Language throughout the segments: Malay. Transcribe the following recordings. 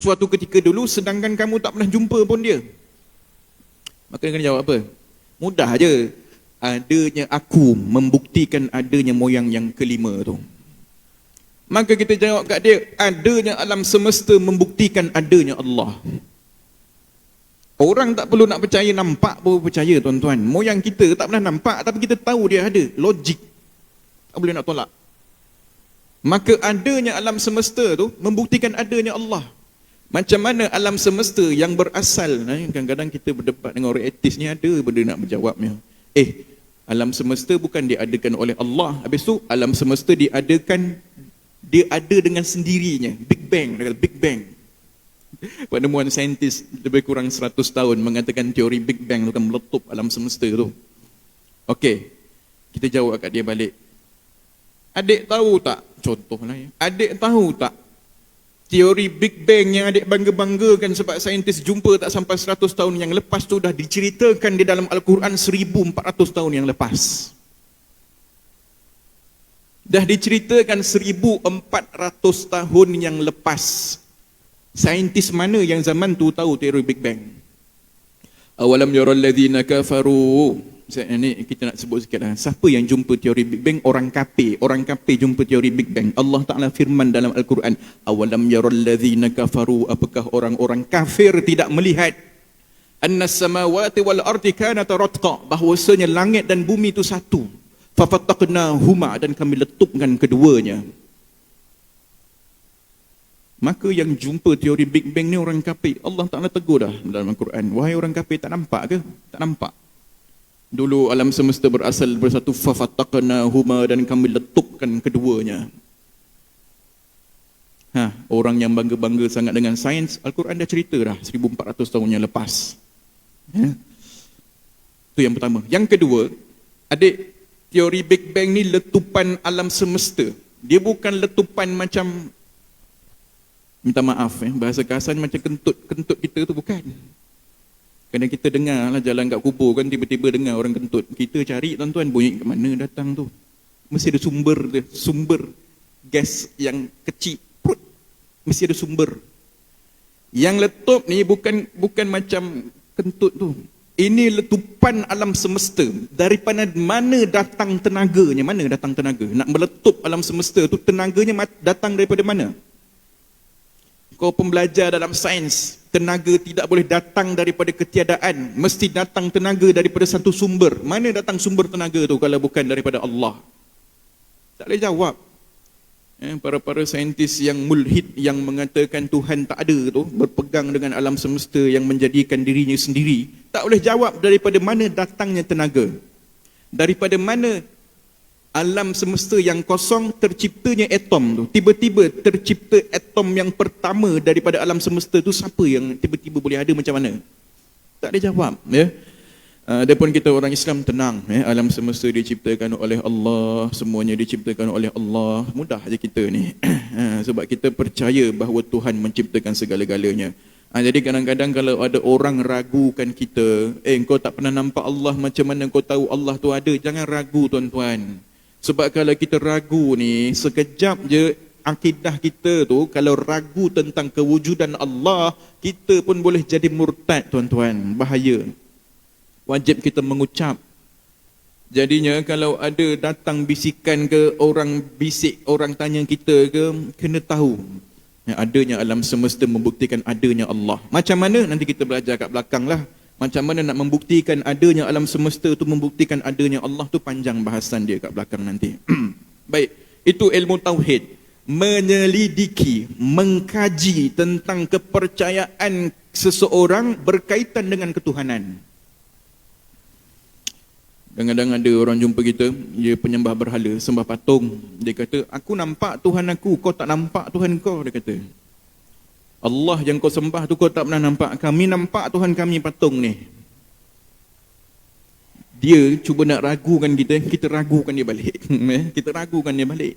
suatu ketika dulu sedangkan kamu tak pernah jumpa pun dia. Maka kena jawab apa? Mudah je. Adanya aku membuktikan adanya moyang yang kelima tu. Maka kita jawab kat dia, adanya alam semesta membuktikan adanya Allah. Orang tak perlu nak percaya, nampak pun percaya tuan-tuan. Moyang kita tak pernah nampak tapi kita tahu dia ada. Logik. Tak boleh nak tolak. Maka adanya alam semesta tu membuktikan adanya Allah. Macam mana alam semesta yang berasal, kadang-kadang kita berdebat dengan orang etis ni, ada benda nak berjawabnya. Alam semesta bukan diadakan oleh Allah. Habis tu alam semesta diadakan, dia ada dengan sendirinya. Big Bang, Big Bang. Penemuan saintis lebih kurang 100 tahun mengatakan teori Big Bang tu akan meletup alam semesta tu. Okey, kita jawab kat dia balik. Adik tahu tak, contohlah ya, adik tahu tak teori Big Bang yang adik bangga-banggakan sebab saintis jumpa tak sampai 100 tahun yang lepas tu dah diceritakan di dalam Al-Quran 1400 tahun yang lepas. Dah diceritakan 1400 tahun yang lepas. Saintis mana yang zaman tu tahu teori Big Bang? Awalam yaral ladzina kafaru. Ini kita nak sebut sikit lah. Siapa yang jumpa teori Big Bang? Orang kafir. Orang kafir jumpa teori Big Bang. Allah Ta'ala firman dalam Al-Quran, awalam yaral ladzina kafaru. Apakah orang-orang kafir tidak melihat annas samawati wal ardi kanata ratqa, bahwasanya langit dan bumi itu satu. Fafattaqnahuma, dan kami letupkan keduanya. Maka yang jumpa teori Big Bang ni orang kafir. Allah Ta'ala tegur dah dalam Al-Quran, wahai orang kafir, tak nampak ke? Tak nampak. Dulu alam semesta berasal bersatu, fafattaqnahuma, dan kami letupkan keduanya. Orang yang bangga-bangga sangat dengan sains, Al-Quran dah cerita dah 1400 tahun yang lepas. Itu yang pertama. Yang kedua, adik, teori Big Bang ni letupan alam semesta. Dia bukan letupan macam, minta maaf bahasa kasar macam kentut kita tu, bukan. Kadang kita dengar lah jalan kat kubur kan, tiba-tiba dengar orang kentut. Kita cari tuan-tuan, bunyi kat mana datang tu. Mesti ada sumber dia, sumber gas yang kecil. Mesti ada sumber. Yang letup ni bukan macam kentut tu. Ini letupan alam semesta. Daripada mana datang tenaganya? Mana datang tenaga? Nak meletup alam semesta tu, tenaganya datang daripada mana? Kau pembelajar dalam sains, tenaga tidak boleh datang daripada ketiadaan. Mesti datang tenaga daripada satu sumber. Mana datang sumber tenaga tu kalau bukan daripada Allah? Tak boleh jawab. Para saintis yang mulhid yang mengatakan Tuhan tak ada tu, berpegang dengan alam semesta yang menjadikan dirinya sendiri, tak boleh jawab daripada mana datangnya tenaga. Daripada mana alam semesta yang kosong terciptanya atom tu. Tiba-tiba tercipta atom yang pertama daripada alam semesta tu, siapa yang tiba-tiba boleh ada, macam mana? Tak ada jawab. Adapun kita orang Islam tenang. Alam semesta diciptakan oleh Allah, semuanya diciptakan oleh Allah. Mudah aja kita ni. Sebab kita percaya bahawa Tuhan menciptakan segala-galanya. Jadi kadang-kadang kalau ada orang ragukan kita, kau tak pernah nampak Allah, macam mana kau tahu Allah tu ada? Jangan ragu tuan-tuan. Sebab kalau kita ragu ni, sekejap je akidah kita tu, kalau ragu tentang kewujudan Allah, kita pun boleh jadi murtad tuan-tuan. Bahaya. Wajib kita mengucap. Jadinya kalau ada datang bisikan ke, orang bisik, orang tanya kita ke, kena tahu adanya alam semesta membuktikan adanya Allah. Macam mana? Nanti kita belajar kat belakang lah. Macam mana nak membuktikan adanya alam semesta tu, membuktikan adanya Allah tu, panjang bahasan dia kat belakang nanti. Baik, itu ilmu tauhid. Menyelidiki, mengkaji tentang kepercayaan seseorang berkaitan dengan ketuhanan. Kadang-kadang ada orang jumpa kita, dia penyembah berhala, sembah patung. Dia kata, aku nampak Tuhan aku, kau tak nampak Tuhan kau, dia kata. Allah yang kau sembah tu kau tak pernah nampak. Kami nampak Tuhan kami patung ni. Dia cuba nak ragukan kita, kita ragukan dia balik. Kita ragukan dia balik.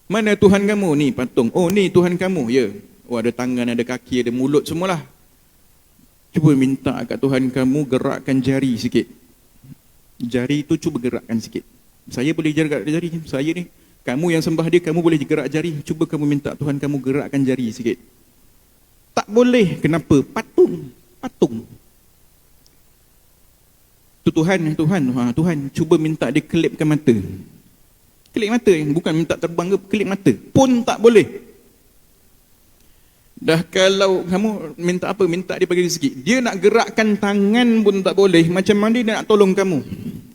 Mana Tuhan kamu? Ni patung. Oh ni Tuhan kamu. Ya. Oh ada tangan, ada kaki, ada mulut semualah. Cuba minta kat Tuhan kamu gerakkan jari sikit. Jari tu cuba gerakkan sikit. Saya boleh gerak jari. Saya ni. Kamu yang sembah dia, kamu boleh gerak jari. Cuba kamu minta Tuhan kamu gerakkan jari sikit. boleh. Kenapa? Patung. Tuhan, cuba minta dia kelipkan mata. Kelip mata, bukan minta terbang ke, kelip mata. Pun tak boleh. Dah kalau kamu minta apa, minta dia bagi rezeki. Dia nak gerakkan tangan pun tak boleh. Macam mana dia nak tolong kamu?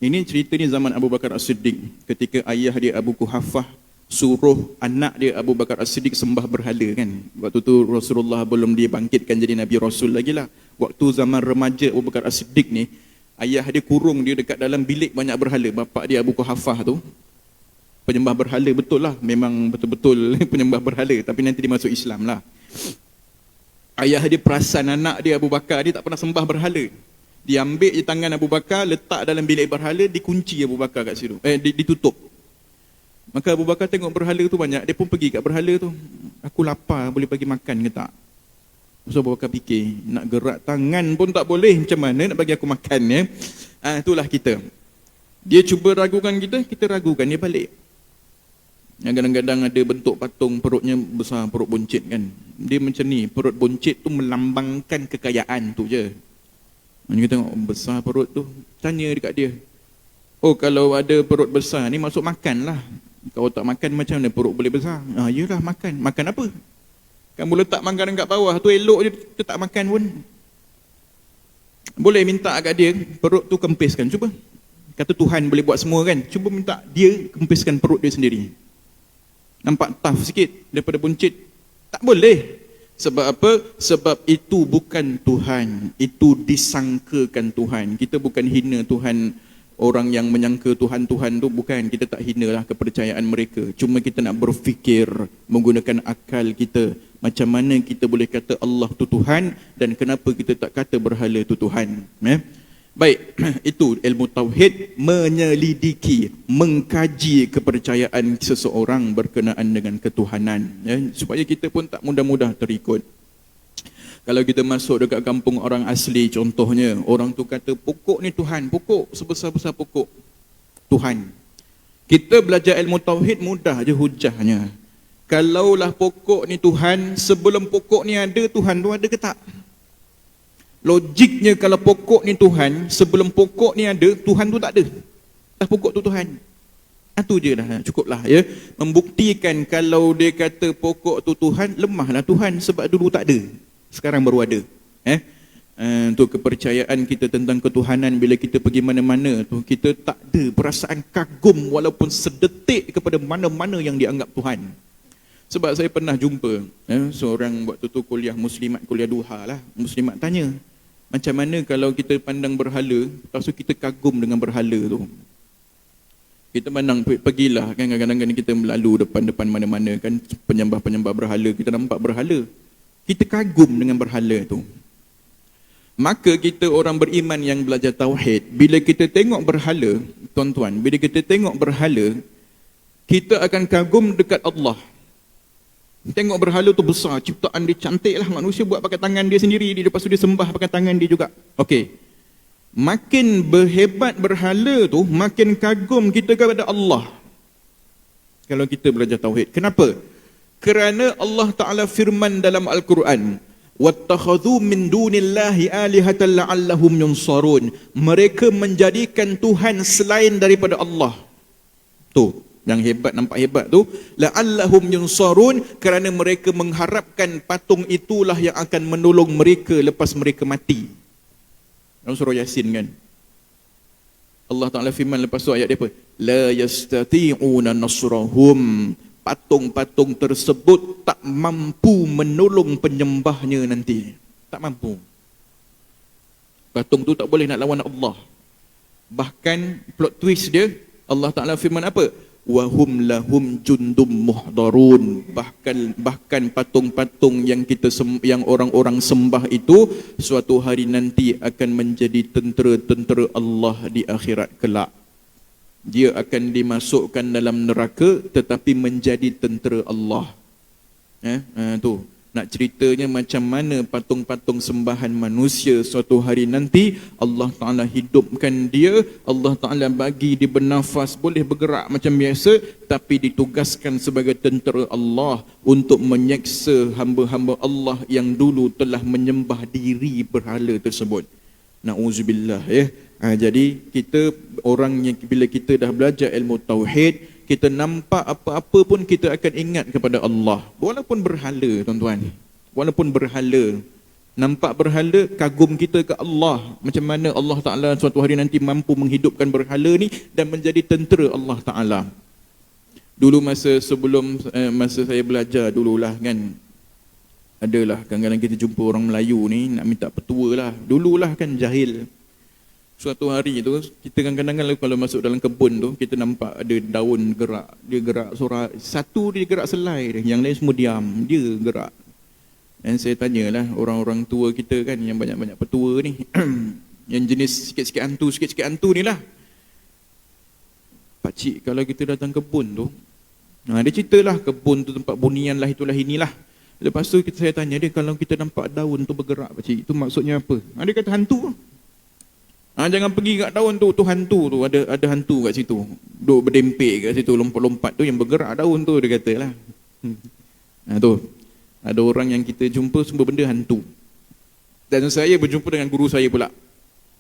Ini cerita ni zaman Abu Bakar As-Siddiq. Ketika ayah dia Abu Kuhafah suruh anak dia Abu Bakar As-Siddiq sembah berhala kan. Waktu tu Rasulullah belum dibangkitkan jadi Nabi Rasul lagi lah. Waktu zaman remaja Abu Bakar As-Siddiq ni, ayah dia kurung dia dekat dalam bilik banyak berhala. Bapak dia Abu Kuhafah tu penyembah berhala betul lah. Memang betul-betul penyembah berhala. Tapi nanti dia masuk Islam lah. Ayah dia perasan anak dia Abu Bakar dia tak pernah sembah berhala. Dia ambil je tangan Abu Bakar, letak dalam bilik berhala, dikunci Abu Bakar kat situ. Ditutup. Maka Abu Bakar tengok berhala tu banyak, dia pun pergi kat berhala tu. Aku lapar, boleh bagi makan ke tak? So Abu Bakar fikir, nak gerak tangan pun tak boleh, macam mana nak bagi aku makan ya? Itulah kita. Dia cuba ragukan kita ragukan dia balik. Yang kadang-kadang ada bentuk patung perutnya besar, perut buncit kan. Dia macam ni, perut buncit tu melambangkan kekayaan tu je. Kita tengok besar perut tu, tanya dekat dia. Oh kalau ada perut besar ni masuk makan lah. Kalau tak makan macam mana perut boleh besar? Yelah makan. Makan apa? Kamu letak makanan kat bawah tu elok je, kita tak makan pun. Boleh minta agak dia, perut tu kempiskan. Cuba. Kata Tuhan boleh buat semua kan. Cuba minta dia kempiskan perut dia sendiri. Nampak tough sikit daripada buncit. Tak boleh. Sebab apa? Sebab itu bukan Tuhan. Itu disangkakan Tuhan. Kita bukan hina Tuhan. Orang yang menyangka Tuhan-Tuhan tu bukan. Kita tak hinalah kepercayaan mereka. Cuma kita nak berfikir menggunakan akal kita. Macam mana kita boleh kata Allah tu Tuhan dan kenapa kita tak kata berhala tu Tuhan. Baik, itu ilmu tauhid, menyelidiki, mengkaji kepercayaan seseorang berkenaan dengan ketuhanan. Supaya kita pun tak mudah-mudah terikut. Kalau kita masuk dekat kampung orang asli contohnya, orang tu kata pokok ni Tuhan, pokok sebesar-besar pokok Tuhan. Kita belajar ilmu tauhid mudah je hujahnya. Kalaulah pokok ni Tuhan, sebelum pokok ni ada, Tuhan tu ada ke tak? Logiknya kalau pokok ni Tuhan, sebelum pokok ni ada, Tuhan tu tak ada. Dah pokok tu Tuhan. Itu je dah, cukuplah ya. Membuktikan kalau dia kata pokok tu Tuhan, lemahlah Tuhan sebab dulu tak ada. Sekarang baru ada. Untuk kepercayaan kita tentang ketuhanan, bila kita pergi mana-mana tu, kita tak ada perasaan kagum walaupun sedetik kepada mana-mana yang dianggap Tuhan. Sebab saya pernah jumpa seorang waktu tu kuliah muslimat, kuliah duha lah. Muslimat tanya, macam mana kalau kita pandang berhala, lepas tu kita kagum dengan berhala tu. Kita pandang, pergilah kan, kadang-kadang kita melalu depan-depan mana-mana kan, penyembah-penyembah berhala, kita nampak berhala. Kita kagum dengan berhala tu. Maka kita orang beriman yang belajar tauhid, bila kita tengok berhala, tuan-tuan, bila kita tengok berhala, kita akan kagum dekat Allah. Tengok berhala tu besar, ciptaan dia cantik lah, manusia buat pakai tangan dia sendiri, dia lepas tu dia sembah pakai tangan dia juga. Okey. Makin berhebat berhala tu, makin kagum kita kepada Allah. Kalau kita belajar tauhid. Kenapa? Kerana Allah Ta'ala firman dalam Al-Quran, وَاتَّخَذُوا مِن دُونِ اللَّهِ آلِهَةً لَعَلَّهُمْ يُنصَرُونَ. Mereka menjadikan Tuhan selain daripada Allah. Tu yang hebat, nampak hebat tu, la'allahum yunsarun, kerana mereka mengharapkan patung itulah yang akan menolong mereka lepas mereka mati. Dalam surah Yasin kan, Allah Ta'ala firman lepas tu ayat dia apa? La yastati'una nasrahum. Patung-patung tersebut tak mampu menolong penyembahnya nanti. Tak mampu. Patung tu tak boleh nak lawan Allah. Bahkan plot twist dia, Allah Ta'ala firman apa? Wahum lahum jundum muhdarun. Bahkan patung-patung yang yang orang-orang sembah itu suatu hari nanti akan menjadi tentera-tentera Allah di akhirat kelak. Dia akan dimasukkan dalam neraka tetapi menjadi tentera Allah. Tu Nak ceritanya macam mana patung-patung sembahan manusia suatu hari nanti Allah Ta'ala hidupkan dia, Allah Ta'ala bagi dia bernafas, boleh bergerak macam biasa, tapi ditugaskan sebagai tentera Allah untuk menyeksa hamba-hamba Allah yang dulu telah menyembah diri berhala tersebut. Na'udzubillah ya. Jadi kita orang yang bila kita dah belajar ilmu tauhid, kita nampak apa-apa pun kita akan ingat kepada Allah. Walaupun berhala, tuan-tuan. Walaupun berhala. Nampak berhala, kagum kita ke Allah. Macam mana Allah Ta'ala suatu hari nanti mampu menghidupkan berhala ni dan menjadi tentera Allah Ta'ala. Dulu masa saya belajar dululah kan, adalah kadang-kadang kita jumpa orang Melayu ni nak minta petua lah. Dululah kan jahil. Suatu hari tu, kita kadang-kadang kalau masuk dalam kebun tu, kita nampak ada daun gerak. Dia gerak suara, satu dia gerak selai dia, yang lain semua diam, dia gerak. Dan saya tanyalah orang-orang tua kita kan, yang banyak-banyak petua ni, yang jenis sikit-sikit hantu ni lah. Pakcik, kalau kita datang kebun tu, dia ceritalah kebun tu tempat bunian lah, itulah inilah. Lepas tu saya tanya dia, kalau kita nampak daun tu bergerak pakcik, itu maksudnya apa? Dia kata hantu. Jangan pergi kat daun tu hantu tu, ada hantu kat situ. Duk berdempik kat situ, lompat-lompat tu yang bergerak daun tu, dia katalah. Tu. Ada orang yang kita jumpa semua benda hantu. Dan saya berjumpa dengan guru saya pula.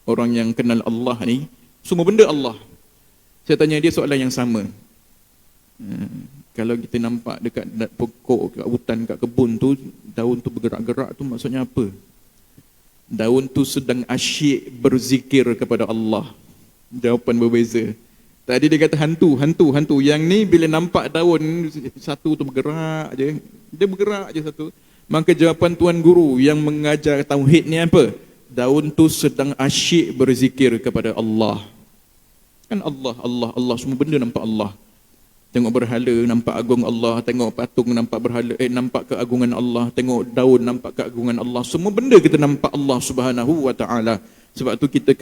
Orang yang kenal Allah ni, semua benda Allah. Saya tanya dia soalan yang sama. Kalau kita nampak dekat pokok, kat hutan, kat kebun tu, daun tu bergerak-gerak tu maksudnya apa? Daun tu sedang asyik berzikir kepada Allah. Jawapan berbeza. Tadi dia kata hantu. Yang ni bila nampak daun satu tu bergerak je, dia bergerak je satu. Maka jawapan tuan guru yang mengajar tauhid ni apa? Daun tu sedang asyik berzikir kepada Allah. Kan Allah, semua benda nampak Allah. Tengok berhala nampak agung Allah, tengok patung nampak berhala, nampak keagungan Allah, tengok daun nampak keagungan Allah. Semua benda kita nampak Allah Subhanahu wa taala. Sebab tu kita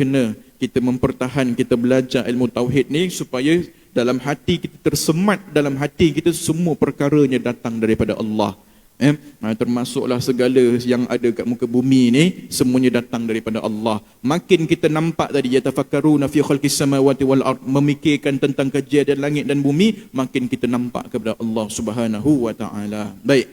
mempertahan, kita belajar ilmu tauhid ni supaya dalam hati kita tersemat, dalam hati kita semua perkaranya datang daripada Allah. Termasuklah segala yang ada kat muka bumi ni semuanya datang daripada Allah. Makin kita nampak tadi yatafakkaruna fi khalqis samawati wal ard, memikirkan tentang kejadian langit dan bumi, makin kita nampak kepada Allah Subhanahu wa taala. Baik.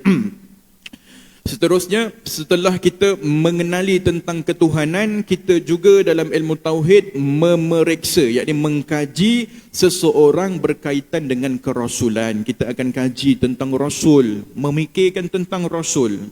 Seterusnya, setelah kita mengenali tentang ketuhanan, kita juga dalam ilmu tauhid memeriksa, yakni mengkaji seseorang berkaitan dengan kerasulan. Kita akan kaji tentang rasul, memikirkan tentang rasul.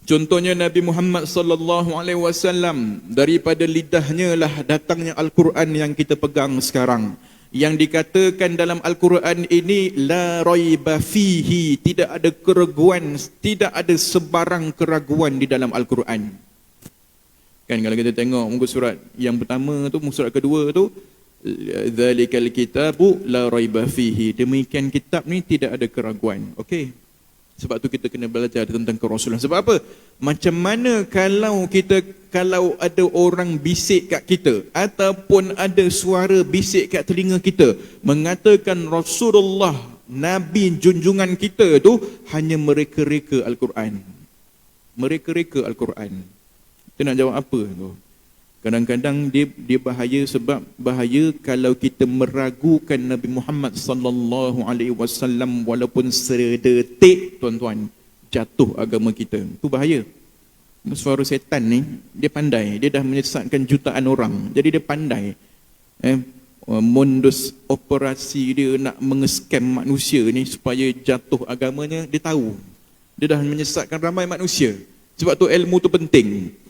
Contohnya Nabi Muhammad sallallahu alaihi wasallam, daripada lidahnya lah datangnya Al-Quran yang kita pegang sekarang. Yang dikatakan dalam Al-Quran ini la raiba fihi, tidak ada keraguan, tidak ada sebarang keraguan di dalam Al-Quran. Kan kalau kita tengok muka surat yang pertama tu, muka surat kedua tu, dzalikal kitabu la raiba fihi, demikian kitab ni tidak ada keraguan. Okey. Sebab tu kita kena belajar tentang kerasulan. Sebab apa? Macam mana kalau ada orang bisik kat kita, ataupun ada suara bisik kat telinga kita mengatakan Rasulullah, Nabi junjungan kita tu hanya mereka-reka Al-Quran. Mereka-reka Al-Quran. Kita nak jawab apa tu? Kadang-kadang dia bahaya, sebab bahaya kalau kita meragukan Nabi Muhammad sallallahu alaihi wasallam walaupun sedetik, tuan-tuan, jatuh agama kita. Itu bahaya. Suara setan ni, dia pandai. Dia dah menyesatkan jutaan orang. Jadi dia pandai. Modus operasi dia nak mengeskam manusia ni supaya jatuh agamanya, dia tahu. Dia dah menyesatkan ramai manusia. Sebab tu ilmu tu penting.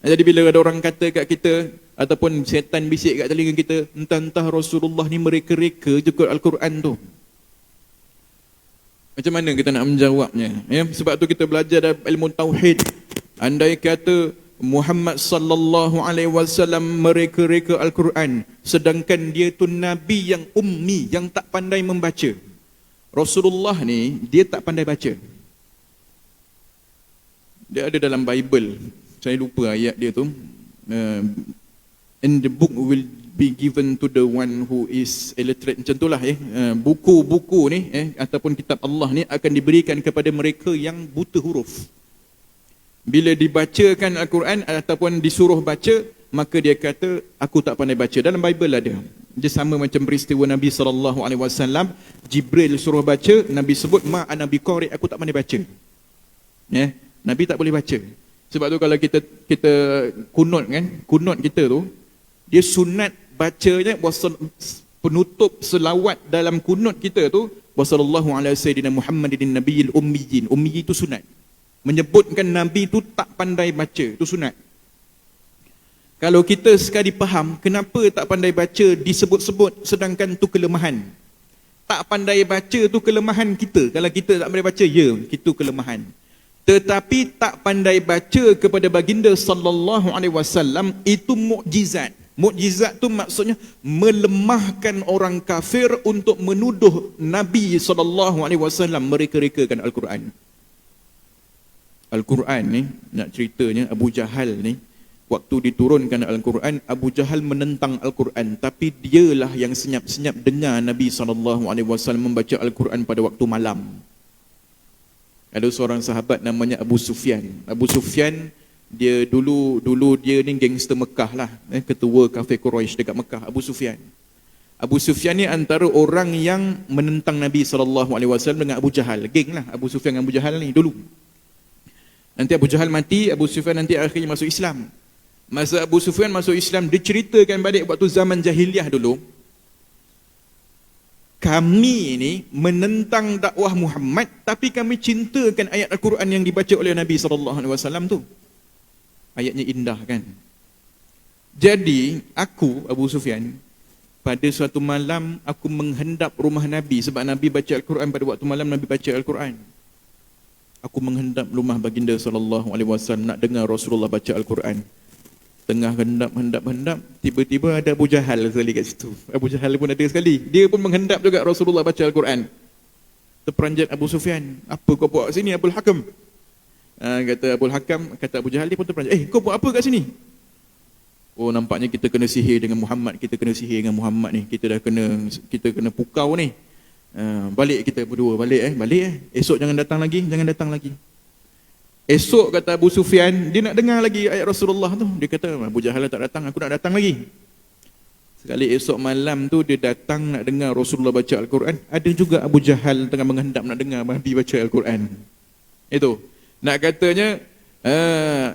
Jadi bila ada orang kata kat kita, ataupun setan bisik kat telinga kita, entah-entah Rasulullah ni mereka-reka juga Al-Quran tu, macam mana kita nak menjawabnya? Sebab tu kita belajar dalam ilmu tauhid. Andai kata Muhammad sallallahu alaihi wasallam mereka-reka Al-Quran, sedangkan dia tu Nabi yang ummi, yang tak pandai membaca. Rasulullah ni, dia tak pandai baca. Dia ada dalam Bible, saya lupa ayat dia tu. In the book will be given to the one who is illiterate, macam itulah buku-buku ni ataupun kitab Allah ni akan diberikan kepada mereka yang buta huruf. Bila dibacakan Al-Quran ataupun disuruh baca, maka dia kata aku tak pandai baca. Dalam Bible ada. Dia sama macam peristiwa Nabi SAW, Jibril suruh baca, Nabi sebut ma ana biqari, aku tak pandai baca. Nabi tak boleh baca. Sebab tu kalau kita kunut kan, kunut kita tu, dia sunat bacanya penutup selawat dalam kunut kita tu, wassallallahu ala sayyidina Muhammadin nabiyil ummiyin. Ummi itu sunat. Menyebutkan Nabi tu tak pandai baca, itu sunat. Kalau kita sekali faham kenapa tak pandai baca disebut-sebut sedangkan tu kelemahan. Tak pandai baca tu kelemahan kita. Kalau kita tak pandai baca, ya, itu kelemahan. Tetapi tak pandai baca kepada baginda sallallahu alaihi wasallam itu mukjizat. Mukjizat tu maksudnya melemahkan orang kafir untuk menuduh Nabi sallallahu alaihi wasallam mereka-rekakan Al-Quran. Al-Quran ni, nak ceritanya Abu Jahal ni, waktu diturunkan Al-Quran, Abu Jahal menentang Al-Quran, tapi dialah yang senyap-senyap dengar Nabi sallallahu alaihi wasallam membaca Al-Quran pada waktu malam. Ada seorang sahabat namanya Abu Sufyan. Abu Sufyan dia dulu dia ni gangster Mekah lah, ketua kafir Quraisy dekat Mekah. Abu Sufyan. Abu Sufyan ni antara orang yang menentang Nabi SAW dengan Abu Jahal. Geng lah Abu Sufyan dengan Abu Jahal ni dulu. Nanti Abu Jahal mati, Abu Sufyan nanti akhirnya masuk Islam. Masa Abu Sufyan masuk Islam, diceritakan balik waktu zaman jahiliah dulu, kami ni menentang dakwah Muhammad, tapi kami cintakan ayat Al-Quran yang dibaca oleh Nabi SAW tu. Ayatnya indah kan. Jadi aku, Abu Sufyan, pada suatu malam aku menghendap rumah Nabi, sebab Nabi baca Al-Quran pada waktu malam, Nabi baca Al-Quran. Aku menghendap rumah baginda SAW nak dengar Rasulullah baca Al-Quran. Tengah hendap, tiba-tiba ada Abu Jahal sekali kat situ. Abu Jahal pun ada sekali. Dia pun menghendap juga Rasulullah baca Al-Quran. Terperanjat Abu Sufyan. Apa kau buat kat sini, Abul Hakam? Kata Abul Hakam, kata Abu Jahal, dia pun terperanjat. Kau buat apa kat sini? Oh, nampaknya kita kena sihir dengan Muhammad. Kita kena sihir dengan Muhammad ni. Kita kena pukau ni. Balik kita berdua, balik. Esok jangan datang lagi. Esok kata Abu Sufyan, dia nak dengar lagi ayat Rasulullah tu. Dia kata, Abu Jahal tak datang, aku nak datang lagi. Sekali esok malam tu dia datang nak dengar Rasulullah baca Al-Quran. Ada juga Abu Jahal tengah menghendap nak dengar Nabi baca Al-Quran. Itu. Nak katanya,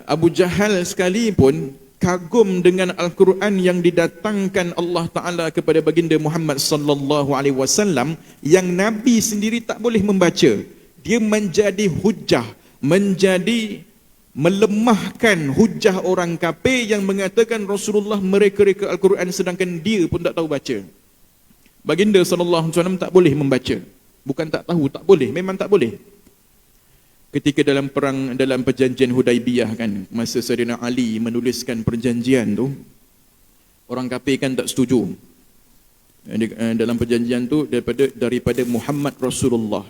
Abu Jahal sekalipun kagum dengan Al-Quran yang didatangkan Allah Ta'ala kepada baginda Muhammad sallallahu alaihi wasallam, yang Nabi sendiri tak boleh membaca. Dia menjadi hujah, menjadi melemahkan hujah orang kafir yang mengatakan Rasulullah mereka-reka Al-Quran sedangkan dia pun tak tahu baca. Baginda SAW tak boleh membaca. Bukan tak tahu, tak boleh, memang tak boleh. Ketika dalam perjanjian Hudaibiyah kan, masa Sayyidina Ali menuliskan perjanjian tu, orang kafir kan tak setuju. Dalam perjanjian tu daripada Muhammad Rasulullah.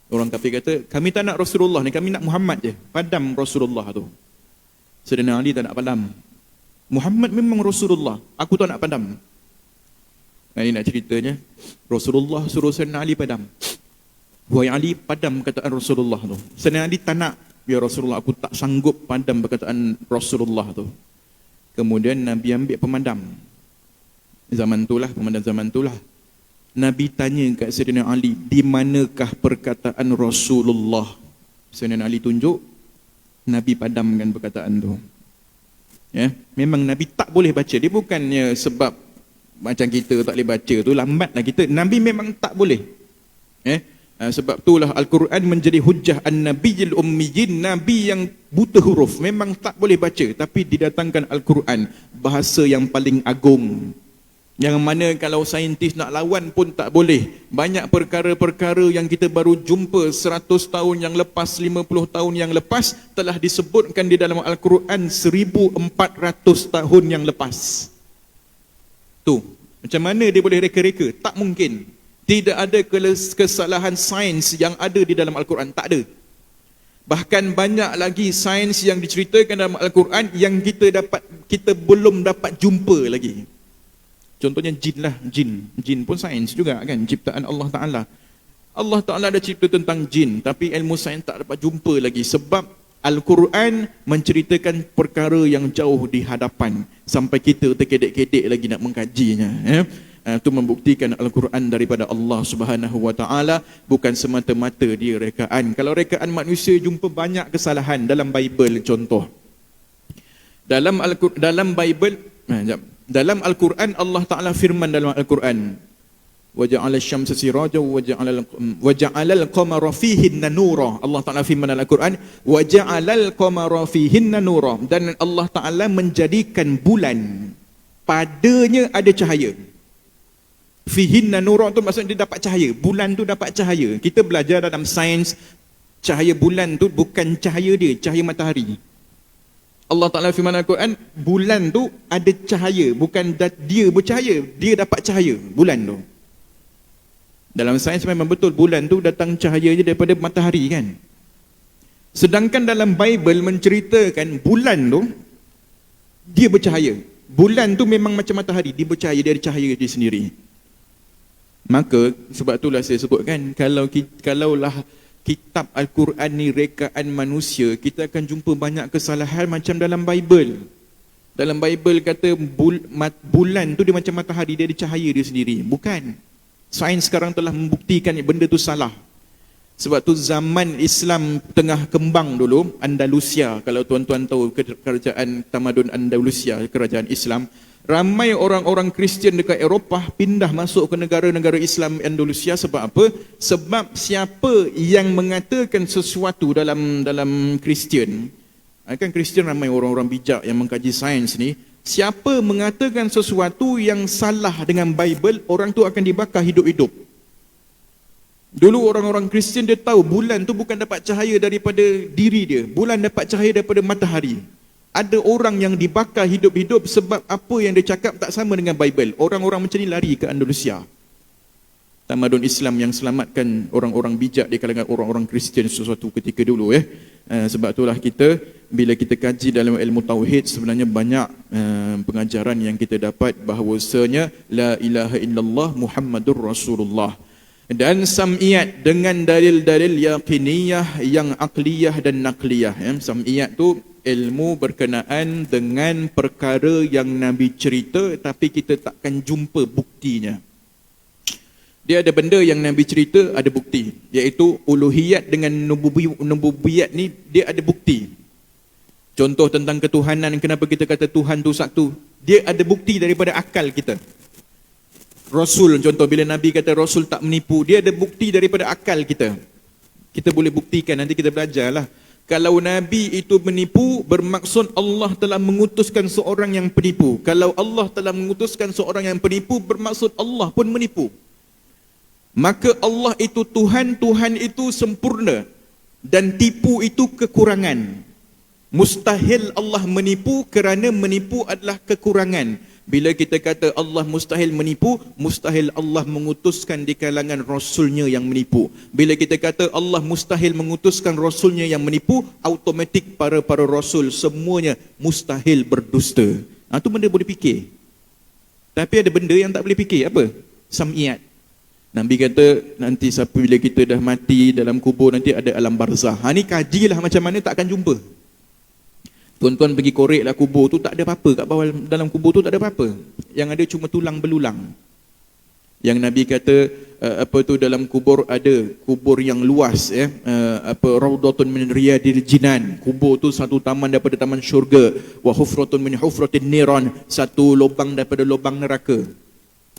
Orang kafir kata, kami tak nak Rasulullah ni, kami nak Muhammad je. Padam Rasulullah tu. Sayyidina Ali tak nak padam. Muhammad memang Rasulullah, aku tak nak padam. Ini nak ceritanya, Rasulullah suruh Sayyidina Ali padam. Wahai Ali, padam perkataan Rasulullah tu. Sayyidina Ali tak nak. Ya Rasulullah, aku tak sanggup padam perkataan Rasulullah tu. Kemudian Nabi ambil pemadam. Pemadam zaman tu lah. Nabi tanya kat Sayyidina Ali, di manakah perkataan Rasulullah? Sayyidina Ali tunjuk, Nabi padamkan perkataan tu. Memang Nabi tak boleh baca. Dia bukannya sebab macam kita tak boleh baca tu, lambatlah kita. Nabi memang tak boleh. Sebab itulah Al-Quran menjadi hujjah an-nabiyil ummiyin, Nabi yang buta huruf, memang tak boleh baca. Tapi didatangkan Al-Quran, bahasa yang paling agung, yang mana kalau saintis nak lawan pun tak boleh. Banyak perkara-perkara yang kita baru jumpa 100 tahun yang lepas, 50 tahun yang lepas, telah disebutkan di dalam Al-Quran 1400 tahun yang lepas. Tu, macam mana dia boleh reka-reka? Tak mungkin. Tidak ada kesalahan sains yang ada di dalam Al-Quran, tak ada. Bahkan banyak lagi sains yang diceritakan dalam Al-Quran yang kita belum dapat jumpa lagi. Contohnya jin lah, jin pun sains juga kan, ciptaan Allah Ta'ala. Allah Ta'ala ada cipta tentang jin, tapi ilmu sains tak dapat jumpa lagi sebab Al-Quran menceritakan perkara yang jauh di hadapan sampai kita terkedek-kedek lagi nak mengkajinya. Itu membuktikan Al-Quran daripada Allah Subhanahu Wa Ta'ala, bukan semata-mata dia rekaan. Kalau rekaan manusia, jumpa banyak kesalahan dalam Bible. Contoh dalam Al-Quran, Allah Ta'ala firman dalam Al-Quran, waja'ala asy-syamsa sirajan waja'ala al-qamara fihinna nura. Allah Ta'ala firman dalam Al-Quran, waja'ala al-qamara fihinna nura, dan Allah Ta'ala menjadikan bulan padanya ada cahaya. Fihinna nura tu maksudnya dia dapat cahaya, bulan tu dapat cahaya. Kita belajar dalam sains, cahaya bulan tu bukan cahaya dia, cahaya matahari. Allah Ta'ala firman Al-Quran, bulan tu ada cahaya, bukan dia bercahaya, dia dapat cahaya bulan tu. Dalam sains memang betul bulan tu datang cahayanya daripada matahari kan. Sedangkan dalam Bible menceritakan bulan tu dia bercahaya. Bulan tu memang macam matahari, dia bercahaya, dia ada cahaya dia sendiri. Maka sebab itulah saya sebutkan, kalaulah kitab Al-Quran ni rekaan manusia, kita akan jumpa banyak kesalahan macam dalam Bible. Dalam Bible kata bulan tu dia macam matahari, dia ada cahaya dia sendiri. Bukan. Sains sekarang telah membuktikan benda tu salah. Sebab tu zaman Islam tengah kembang dulu, Andalusia, kalau tuan-tuan tahu kerajaan tamadun Andalusia, kerajaan Islam, ramai orang-orang Kristian dekat Eropah pindah masuk ke negara-negara Islam Andalusia. Sebab apa? Sebab siapa yang mengatakan sesuatu dalam Kristian, kan Kristian ramai orang-orang bijak yang mengkaji sains ni, siapa mengatakan sesuatu yang salah dengan Bible, orang tu akan dibakar hidup-hidup. Dulu orang-orang Kristian dia tahu bulan tu bukan dapat cahaya daripada diri dia, bulan dapat cahaya daripada matahari. Ada orang yang dibakar hidup-hidup sebab apa yang dia cakap tak sama dengan Bible. Orang-orang macam ni lari ke Andalusia. Tamadun Islam yang selamatkan orang-orang bijak di kalangan orang-orang Kristian sesuatu ketika dulu. Sebab itulah kita, bila kita kaji dalam ilmu tauhid, sebenarnya banyak pengajaran yang kita dapat bahawasanya la ilaha illallah Muhammadur Rasulullah. Dan sam'iyat dengan dalil-dalil yaqiniyah yang akliyah dan nakliyah. Sam'iyat tu ilmu berkenaan dengan perkara yang Nabi cerita tapi kita takkan jumpa buktinya. Dia ada benda yang Nabi cerita ada bukti, iaitu uluhiyat dengan nububiyat ni dia ada bukti. Contoh tentang ketuhanan, kenapa kita kata Tuhan tu satu, dia ada bukti daripada akal kita. Rasul contoh, bila Nabi kata Rasul tak menipu, dia ada bukti daripada akal kita. Kita boleh buktikan, nanti kita belajarlah. Kalau Nabi itu menipu, bermaksud Allah telah mengutuskan seorang yang penipu. Kalau Allah telah mengutuskan seorang yang penipu, bermaksud Allah pun menipu. Maka Allah itu Tuhan, Tuhan itu sempurna, dan tipu itu kekurangan. Mustahil Allah menipu kerana menipu adalah kekurangan. Bila kita kata Allah mustahil menipu, mustahil Allah mengutuskan di kalangan Rasulnya yang menipu. Bila kita kata Allah mustahil mengutuskan Rasulnya yang menipu, automatik para Rasul semuanya mustahil berdusta. Itu benda boleh fikir. Tapi ada benda yang tak boleh fikir. Apa? Sam'iyat. Nabi kata nanti siapa bila kita dah mati dalam kubur nanti ada alam barzah. Ni kajilah macam mana, tak akan jumpa. Tuan-tuan pergi koreklah kubur tu, tak ada apa-apa kat bawah dalam kubur tu, tak ada apa-apa. Yang ada cuma tulang belulang. Yang Nabi kata dalam kubur ada kubur yang luas, raudhatun min riyadil jinan. Kubur tu satu taman daripada taman syurga. Wa hufratun min hufratin niran, satu lubang daripada lubang neraka.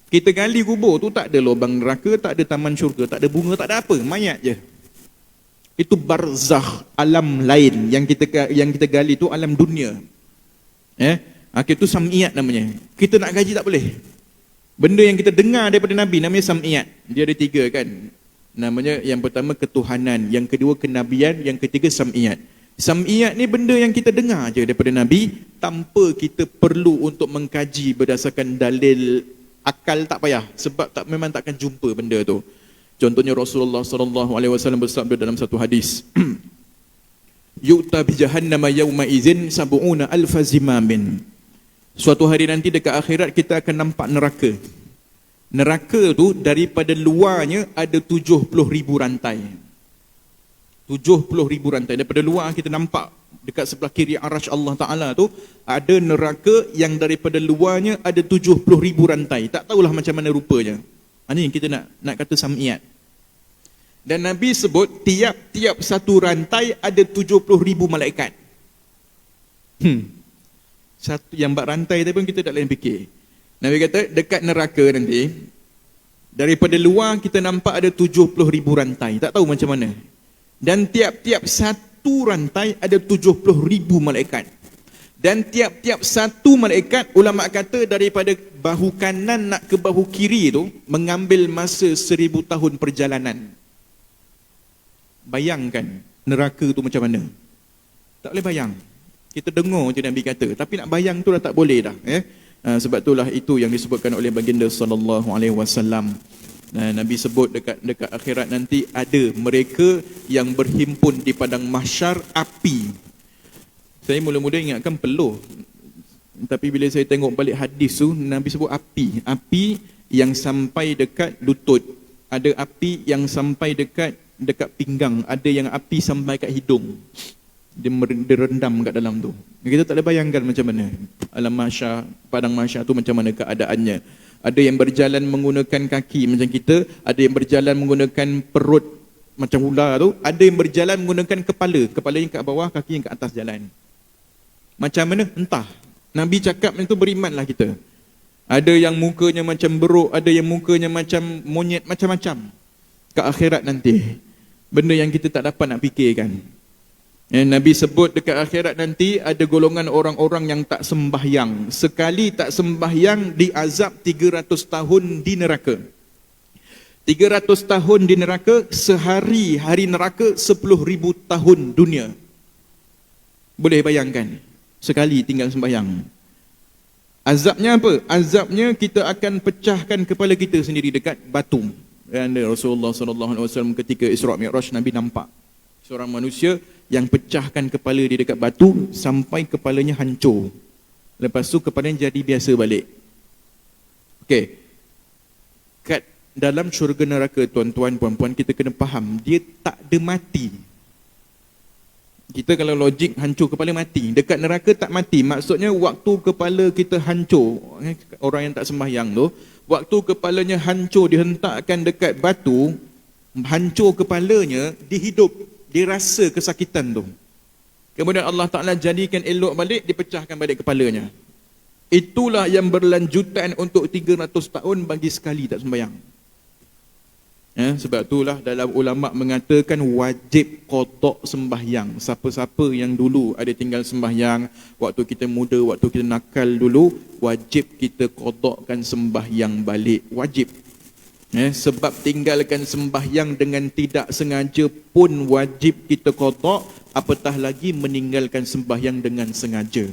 Kita gali kubur tu tak ada lubang neraka, tak ada taman syurga, tak ada bunga, tak ada apa, mayat je. Itu barzakh, alam lain yang kita gali tu alam dunia. Itu sam'iyat namanya. Kita nak gaji tak boleh. Benda yang kita dengar daripada Nabi namanya sam'iyat. Dia ada 3 kan. Namanya yang pertama ketuhanan, yang kedua kenabian, yang ketiga sam'iyat. Sam'iyat ni benda yang kita dengar je daripada Nabi tanpa kita perlu untuk mengkaji berdasarkan dalil akal, tak payah sebab memang takkan jumpa benda tu. Contohnya Rasulullah SAW bersabda dalam satu hadis, yu'ta bi jahannama yawma idzin sab'una alfa zimamin. Suatu hari nanti dekat akhirat kita akan nampak neraka. Neraka tu daripada luarnya ada 70,000 rantai. 70,000 rantai. Daripada luar kita nampak dekat sebelah kiri arasy Allah Ta'ala tu ada neraka yang daripada luarnya ada 70,000 rantai. Tak tahulah macam mana rupanya. Ini yang kita nak kata sam'iat. Dan Nabi sebut tiap-tiap satu rantai ada 70,000 malaikat. Satu yang buat rantai tu pun kita tak boleh fikir. Nabi kata dekat neraka nanti daripada luar kita nampak ada 70,000 rantai. Tak tahu macam mana. Dan tiap-tiap satu rantai ada 70,000 malaikat. Dan tiap-tiap satu malaikat, ulama kata daripada bahu kanan nak ke bahu kiri tu mengambil masa 1000 tahun perjalanan. Bayangkan neraka tu macam mana. Tak boleh bayang. Kita dengar je Nabi kata, tapi nak bayang tu dah tak boleh dah. Sebab itulah itu yang disebutkan oleh baginda sallallahu alaihi wasallam. Nabi sebut dekat akhirat nanti ada mereka yang berhimpun di padang mahsyar api. Saya mula-mula ingatkan peluh. Tapi bila saya tengok balik hadis tu, Nabi sebut api. Api yang sampai dekat lutut. Ada api yang sampai dekat pinggang. Ada yang api sampai kat hidung. Dia rendam kat dalam tu. Kita tak boleh bayangkan macam mana alam mahsyar, padang mahsyar tu macam mana keadaannya. Ada yang berjalan menggunakan kaki macam kita, ada yang berjalan menggunakan perut macam ular tu, ada yang berjalan menggunakan kepala yang kat bawah, kaki yang kat atas jalan. Macam mana? Entah. Nabi cakap itu berimanlah kita. Ada yang mukanya macam beruk, ada yang mukanya macam monyet, macam-macam. Ke akhirat nanti. Benda yang kita tak dapat nak fikirkan. Nabi sebut dekat akhirat nanti ada golongan orang-orang yang tak sembahyang. Sekali tak sembahyang diazab 300 tahun di neraka. 300 tahun di neraka, sehari hari neraka 10,000 tahun dunia. Boleh bayangkan? Sekali tinggal sembahyang. Azabnya apa? Azabnya kita akan pecahkan kepala kita sendiri dekat batu. Dan Rasulullah SAW ketika Isra' Mi'raj, Nabi nampak seorang manusia yang pecahkan kepala dia dekat batu sampai kepalanya hancur. Lepas tu kepalanya jadi biasa balik. Okey. Kat dalam syurga neraka, tuan-tuan, puan-puan, kita kena faham, dia tak ada mati. Kita kalau logik hancur kepala mati. Dekat neraka tak mati. Maksudnya waktu kepala kita hancur, orang yang tak sembahyang tu, waktu kepalanya hancur dihentakkan dekat batu, hancur kepalanya, dihidup. Dia rasa kesakitan tu. Kemudian Allah Ta'ala jadikan elok balik, dipecahkan balik kepalanya. Itulah yang berlanjutan untuk 300 tahun bagi sekali tak sembahyang. Sebab itulah dalam ulama' mengatakan wajib qada sembahyang. Siapa-siapa yang dulu ada tinggal sembahyang, waktu kita muda, waktu kita nakal dulu, wajib kita qadakan sembahyang balik. Wajib. Sebab tinggalkan sembahyang dengan tidak sengaja pun wajib kita qada, apatah lagi meninggalkan sembahyang dengan sengaja.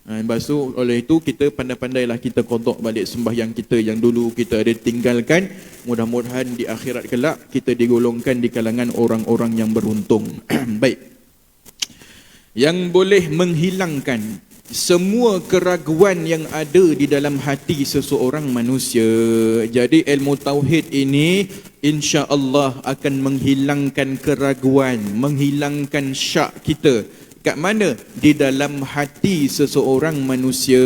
Lepas tu, oleh itu kita pandai-pandailah kita qada balik sembahyang kita yang dulu kita ada tinggalkan. Mudah-mudahan di akhirat kelak kita digolongkan di kalangan orang-orang yang beruntung. Baik. Yang boleh menghilangkan semua keraguan yang ada di dalam hati seseorang manusia. Jadi ilmu tauhid ini insya-Allah akan menghilangkan keraguan, menghilangkan syak kita. Kat mana? Di dalam hati seseorang manusia.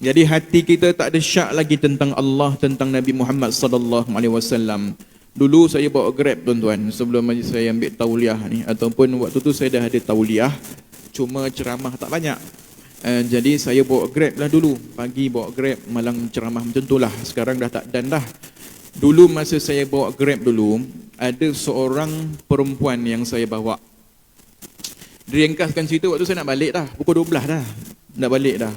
Jadi hati kita tak ada syak lagi tentang Allah, tentang Nabi Muhammad sallallahu alaihi wasallam. Dulu saya bawa Grab, tuan-tuan, sebelum saya ambil tauliah ni, ataupun waktu tu saya dah ada tauliah, cuma ceramah tak banyak. Jadi saya bawa Grab lah dulu. Pagi bawa Grab, malam ceramah macam tu lah. Sekarang dah tak dan dah. Dulu masa saya bawa Grab dulu, ada seorang perempuan yang saya bawa. Diringkaskan cerita, waktu saya nak balik dah, pukul 12 dah. Nak balik dah.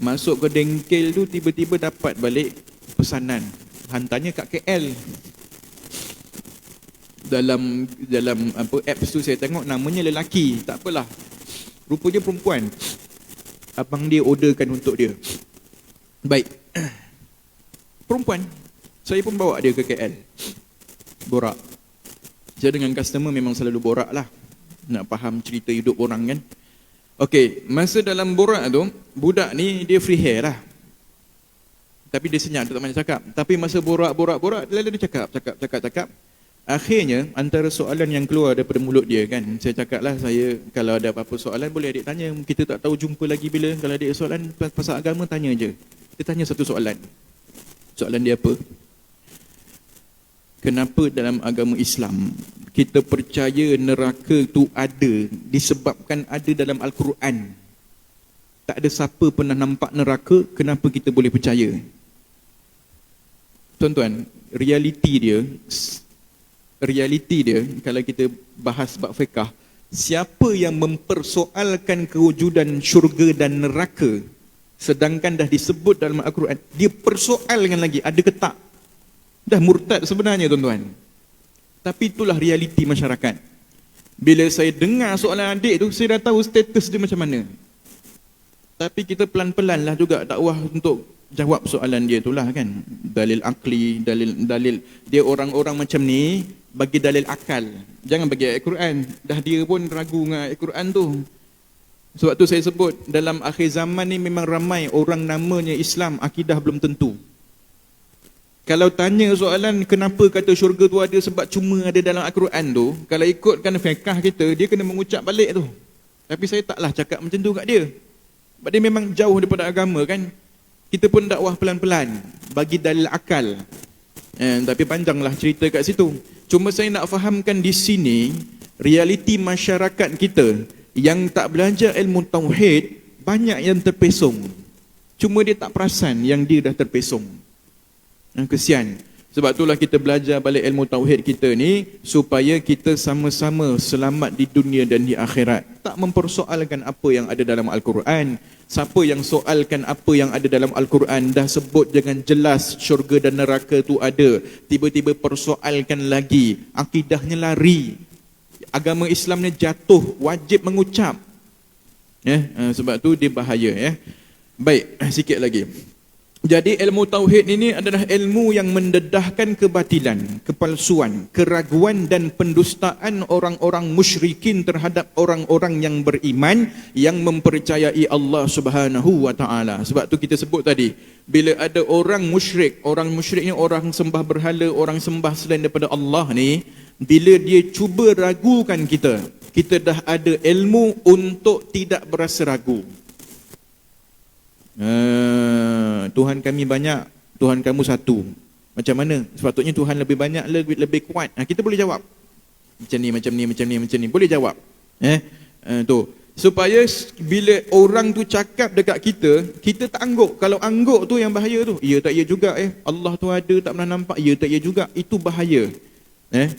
Masuk ke bengkel tu, tiba-tiba dapat balik pesanan. Hantarnya kat KL. Dalam apa apps tu saya tengok namanya lelaki. Tak apalah. Rupanya perempuan. Abang dia orderkan untuk dia. Baik. Perempuan. Saya pun bawa dia ke KL. Borak. Saya dengan customer memang selalu borak lah. Nak faham cerita hidup orang kan. Okey, masa dalam borak tu, budak ni dia free hair lah. Tapi dia senyap, dia tak banyak cakap. Tapi masa borak, dia cakap. Akhirnya, antara soalan yang keluar daripada mulut dia kan, saya cakap lah, saya kalau ada apa-apa soalan, boleh adik tanya. Kita tak tahu jumpa lagi bila. Kalau adik soalan pasal agama, tanya je. Dia tanya satu soalan. Soalan dia apa? Kenapa dalam agama Islam kita percaya neraka tu ada disebabkan ada dalam Al-Quran? Tak ada siapa pernah nampak neraka, kenapa kita boleh percaya? Tuan-tuan, realiti dia kalau kita bahas bab fiqh, siapa yang mempersoalkan kewujudan syurga dan neraka sedangkan dah disebut dalam Al-Quran, dia persoalkan lagi ada ke tak? Dah murtad sebenarnya tuan-tuan. Tapi itulah realiti masyarakat. Bila saya dengar soalan adik tu, saya dah tahu status dia macam mana. Tapi kita pelan-pelan lah juga dakwah untuk jawab soalan dia itulah kan. Dalil akli, dalil dia orang-orang macam ni bagi dalil akal. Jangan bagi ayat Quran. Dah dia pun ragu dengan ayat Quran tu. Sebab tu saya sebut dalam akhir zaman ni memang ramai orang namanya Islam, akidah belum tentu. Kalau tanya soalan kenapa kata syurga tu ada sebab cuma ada dalam Al-Quran tu, kalau ikutkan fiqh kita, dia kena mengucap balik tu. Tapi saya taklah cakap macam tu kat dia. Sebab dia memang jauh daripada agama kan. Kita pun dakwah pelan-pelan, bagi dalil akal. Tapi panjanglah cerita kat situ. Cuma saya nak fahamkan di sini, realiti masyarakat kita yang tak belajar ilmu tauhid, banyak yang terpesong. Cuma dia tak perasan yang dia dah terpesong. Kesian. Sebab itulah kita belajar balik ilmu tauhid kita ni supaya kita sama-sama selamat di dunia dan di akhirat. Tak mempersoalkan apa yang ada dalam Al-Quran. Siapa yang soalkan apa yang ada dalam Al-Quran dah sebut dengan jelas syurga dan neraka tu ada, tiba-tiba persoalkan lagi, akidahnya lari. Agama Islam ni jatuh, wajib mengucap. Sebab tu dia bahaya. Baik, sikit lagi. Jadi ilmu tauhid ini adalah ilmu yang mendedahkan kebatilan, kepalsuan, keraguan dan pendustaan orang-orang musyrikin terhadap orang-orang yang beriman yang mempercayai Allah Subhanahu wa taala. Sebab tu kita sebut tadi, bila ada orang musyrik ni orang sembah berhala, orang sembah selain daripada Allah ni, bila dia cuba ragukan kita, kita dah ada ilmu untuk tidak berasa ragu. Tuhan kami banyak, Tuhan kamu satu. Macam mana? Sepatutnya Tuhan lebih banyak, lebih kuat. Kita boleh jawab. Macam ni. Boleh jawab. Tu. Supaya bila orang tu cakap dekat kita, kita tak angguk. Kalau angguk tu yang bahaya tu. Ya tak ya juga. Allah tu ada, tak pernah nampak. Ya tak ya juga. Itu bahaya.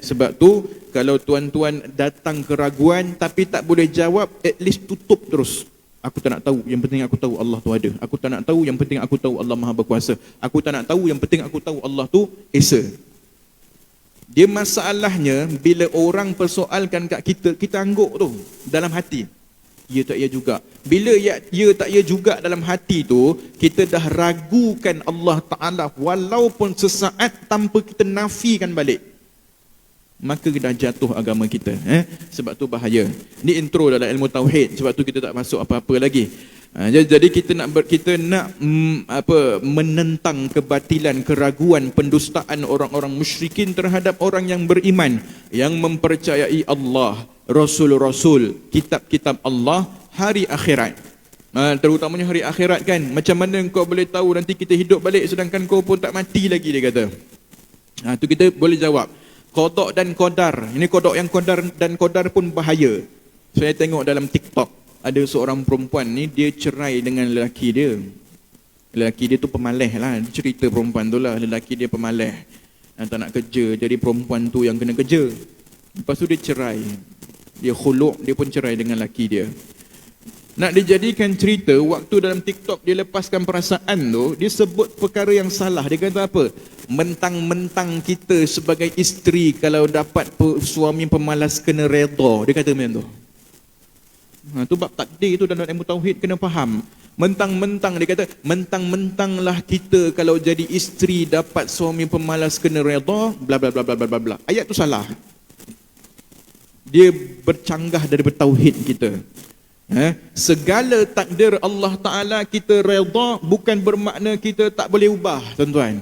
Sebab tu kalau tuan-tuan datang keraguan tapi tak boleh jawab, at least tutup terus. Aku tak nak tahu, yang penting aku tahu Allah tu ada. Aku tak nak tahu, yang penting aku tahu Allah Maha Berkuasa. Aku tak nak tahu, yang penting aku tahu Allah tu Esa. Dia masalahnya bila orang persoalkan kat kita, kita angguk tu dalam hati. Ya tak ya juga. Bila ya tak ya juga dalam hati tu, kita dah ragukan Allah Ta'ala walaupun sesaat tanpa kita nafikan balik. Maka dah jatuh agama kita. Sebab tu bahaya. Ini intro dalam ilmu tauhid. Sebab tu kita tak masuk apa-apa lagi. Jadi kita nak menentang kebatilan, keraguan, pendustaan orang-orang musyrikin terhadap orang yang beriman, yang mempercayai Allah, Rasul-Rasul, kitab-kitab Allah, hari akhirat. Terutamanya hari akhirat kan. Macam mana kau boleh tahu nanti kita hidup balik sedangkan kau pun tak mati lagi, dia kata. Tu kita boleh jawab. Qada dan qadar. Ini qada yang qadar dan qadar pun bahaya. Saya tengok dalam TikTok, ada seorang perempuan ni, dia cerai dengan lelaki dia. Lelaki dia tu pemaleh lah. Dia cerita perempuan tu lah, lelaki dia pemaleh. Tak nak kerja, jadi perempuan tu yang kena kerja. Lepas tu dia cerai. Dia khuluk, dia pun cerai dengan lelaki dia. Nak dijadikan cerita, waktu dalam TikTok dia lepaskan perasaan tu, dia sebut perkara yang salah. Dia kata apa? Mentang-mentang kita sebagai isteri kalau dapat suami pemalas kena redha. Dia kata macam tu. Tu bab takdir tu dalam ilmu tauhid kena faham. Mentang-mentang, dia kata, mentang-mentanglah kita kalau jadi isteri dapat suami pemalas kena redha, bla bla bla bla bla bla. Ayat tu salah. Dia bercanggah daripada tauhid kita. Segala takdir Allah Ta'ala kita redha, bukan bermakna kita tak boleh ubah, tuan-tuan.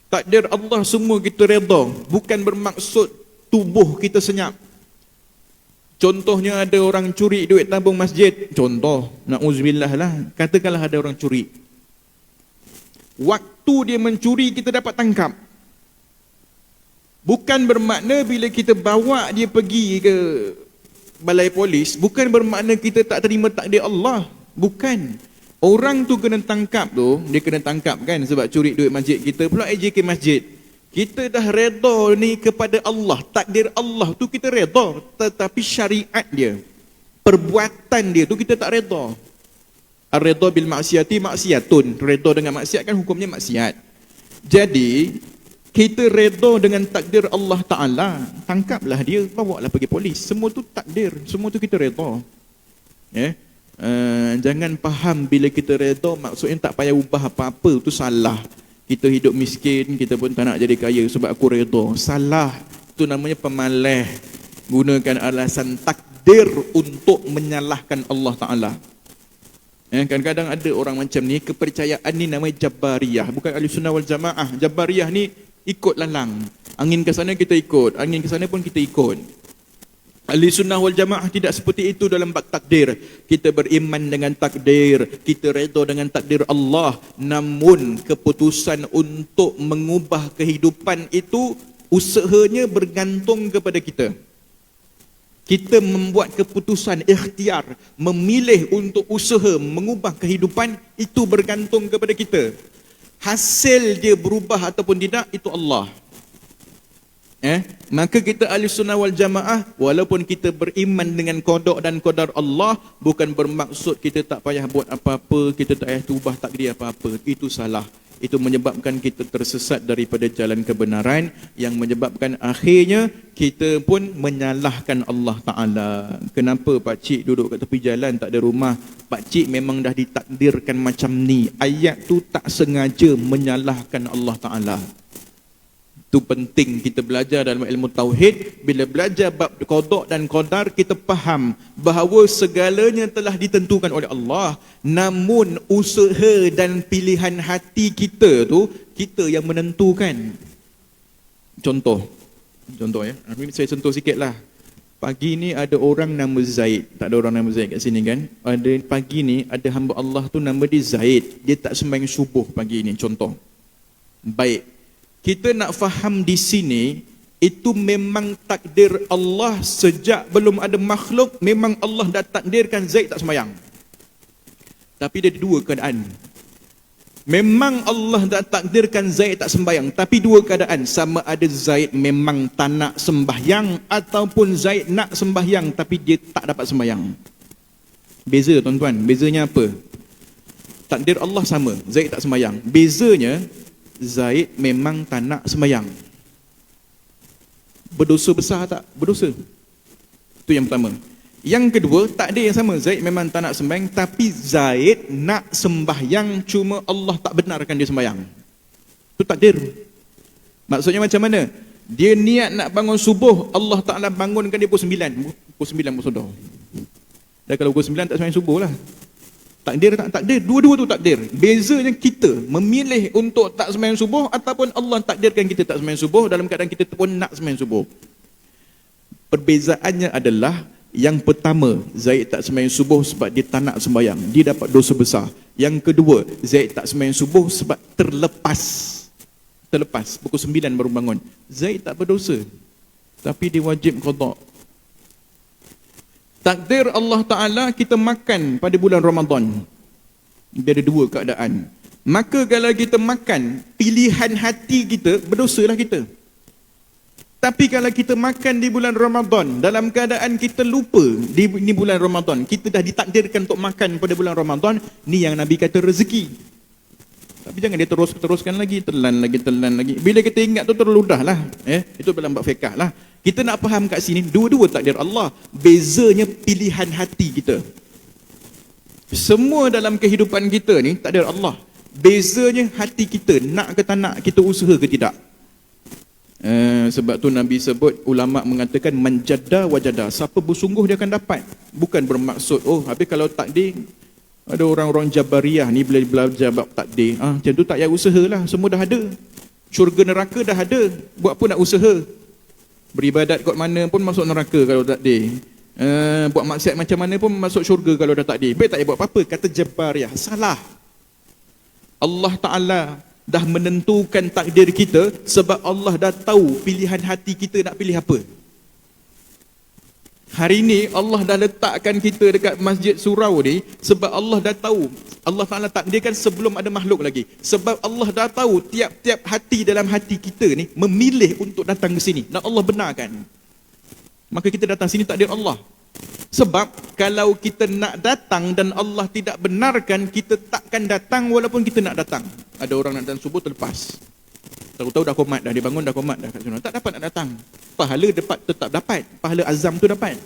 Takdir Allah semua kita redha, bukan bermaksud tubuh kita senyap. Contohnya ada orang curi duit tabung masjid. Contoh, na'udzubillah lah. Katakanlah ada orang curi. Waktu dia mencuri kita dapat tangkap. Bukan bermakna bila kita bawa dia pergi ke balai polis, bukan bermakna kita tak terima takdir Allah. Bukan. Orang tu kena tangkap tu, dia kena tangkap kan sebab curi duit masjid kita, pula AJK masjid. Kita dah redha ni kepada Allah, takdir Allah tu kita redha, tetapi syariat dia, perbuatan dia tu kita tak redha. Ar-redha bil maksiati maksiatun. Redha dengan maksiat kan hukumnya maksiat. Jadi kita redha dengan takdir Allah Ta'ala, tangkaplah dia, bawalah pergi polis. Semua tu takdir, semua tu kita redha. Jangan faham bila kita redha maksudnya tak payah ubah apa-apa, tu salah. Kita hidup miskin, kita pun tak nak jadi kaya sebab aku redha. Salah, itu namanya pemalas. Gunakan alasan takdir untuk menyalahkan Allah Ta'ala. Kadang-kadang ada orang macam ni, kepercayaan ni namanya Jabariyah, bukan Ahlussunnah wal Jamaah. Jabariyah ni ikut lalang. Angin ke sana kita ikut, angin ke sana pun kita ikut. Ahlussunnah wal Jamaah tidak seperti itu dalam bab takdir. Kita beriman dengan takdir, kita redha dengan takdir Allah. Namun keputusan untuk mengubah kehidupan itu, usahanya bergantung kepada kita. Kita membuat keputusan, ikhtiar, memilih untuk usaha mengubah kehidupan, itu bergantung kepada kita. Hasil dia berubah ataupun tidak, itu Allah. Maka kita Ahlussunnah wal Jamaah, walaupun kita beriman dengan qada dan qadar Allah, bukan bermaksud kita tak payah buat apa-apa, kita tak payah ubah takdir apa-apa. Itu salah. Itu menyebabkan kita tersesat daripada jalan kebenaran, yang menyebabkan akhirnya kita pun menyalahkan Allah Ta'ala. Kenapa pakcik duduk kat tepi jalan tak ada rumah? Pakcik memang dah ditakdirkan macam ni. Ayat tu tak sengaja menyalahkan Allah Ta'ala. Itu penting kita belajar dalam ilmu tauhid. Bila belajar bab qada dan qadar, kita faham bahawa segalanya telah ditentukan oleh Allah. Namun usaha dan pilihan hati kita tu, kita yang menentukan. Contoh ya, saya sentuh sikit lah. Pagi ni ada orang nama Zaid. Tak ada orang nama Zaid kat sini kan? Pagi ni ada hamba Allah tu nama dia Zaid. Dia tak sembahyang subuh pagi ni, contoh. Baik. Kita nak faham di sini, itu memang takdir Allah sejak belum ada makhluk. Memang Allah dah takdirkan Zaid tak sembahyang. Tapi dia ada dua keadaan. Memang Allah dah takdirkan Zaid tak sembahyang, tapi dua keadaan. Sama ada Zaid memang tak nak sembahyang, ataupun Zaid nak sembahyang tapi dia tak dapat sembahyang. Beza tuan-tuan, bezanya apa? Takdir Allah sama, Zaid tak sembahyang. Bezanya, Zaid memang tak nak sembahyang. Berdosa besar tak? Berdosa. Itu yang pertama. Yang kedua, takdir yang sama. Zaid memang tak nak sembahyang, tapi Zaid nak sembahyang, cuma Allah tak benarkan dia sembahyang. Itu takdir. Maksudnya macam mana? Dia niat nak bangun subuh, Allah Ta'ala bangunkan dia pukul 9. Pukul 9 pun sudah. Dan kalau pukul 9 tak sembahyang subuh lah. Takdir tak takdir, dua-dua tu takdir. Bezanya kita memilih untuk tak sembahyang subuh, ataupun Allah takdirkan kita tak sembahyang subuh dalam keadaan kita pun nak sembahyang subuh. Perbezaannya adalah, yang pertama, Zaid tak sembahyang subuh sebab dia tak nak sembahyang, dia dapat dosa besar. Yang kedua, Zaid tak sembahyang subuh sebab terlepas pukul 9 baru bangun. Zaid tak berdosa, tapi dia wajib qada. Takdir Allah Ta'ala, kita makan pada bulan Ramadan. Dia ada dua keadaan. Maka kalau kita makan, pilihan hati kita, berdosalah kita. Tapi kalau kita makan di bulan Ramadan, dalam keadaan kita lupa di bulan Ramadan, kita dah ditakdirkan untuk makan pada bulan Ramadan, ni yang Nabi kata rezeki. Tapi jangan dia teruskan lagi, telan lagi. Bila kita ingat tu terludah lah. Itu dalam bab fiqh lah. Kita nak faham kat sini, dua-dua takdir Allah. Bezanya pilihan hati kita. Semua dalam kehidupan kita ni takdir Allah. Bezanya hati kita, nak ke tak nak, kita usaha ke tidak. Sebab tu Nabi sebut, ulama mengatakan manjada wajada, siapa bersungguh dia akan dapat. Bukan bermaksud habis kalau takdir, ada orang-orang Jabariyah ni bila belajar bab takdir, macam tu tak payah usahalah, semua dah ada. Syurga neraka dah ada, buat apa nak usaha? Beribadat kat mana pun masuk neraka kalau takdir. Buat maksiat macam mana pun masuk syurga kalau dah takdir. Baik, tak payah buat apa-apa. Kata Jabariyah, salah. Allah Ta'ala dah menentukan takdir kita sebab Allah dah tahu pilihan hati kita nak pilih apa. Hari ini Allah dah letakkan kita dekat Masjid Surau ni sebab Allah dah tahu. Allah Ta'ala takdirkan sebelum ada makhluk lagi. Sebab Allah dah tahu tiap-tiap hati dalam hati kita ni memilih untuk datang ke sini. Dan Allah benarkan. Maka kita datang sini takdir Allah. Sebab kalau kita nak datang dan Allah tidak benarkan, kita takkan datang walaupun kita nak datang. Ada orang nak datang subuh terlepas. Tahu-tahu dah komat dah, dia bangun dah komat dah kat sana. Tak dapat nak datang. Pahala tetap dapat. Pahala azam tu dapat.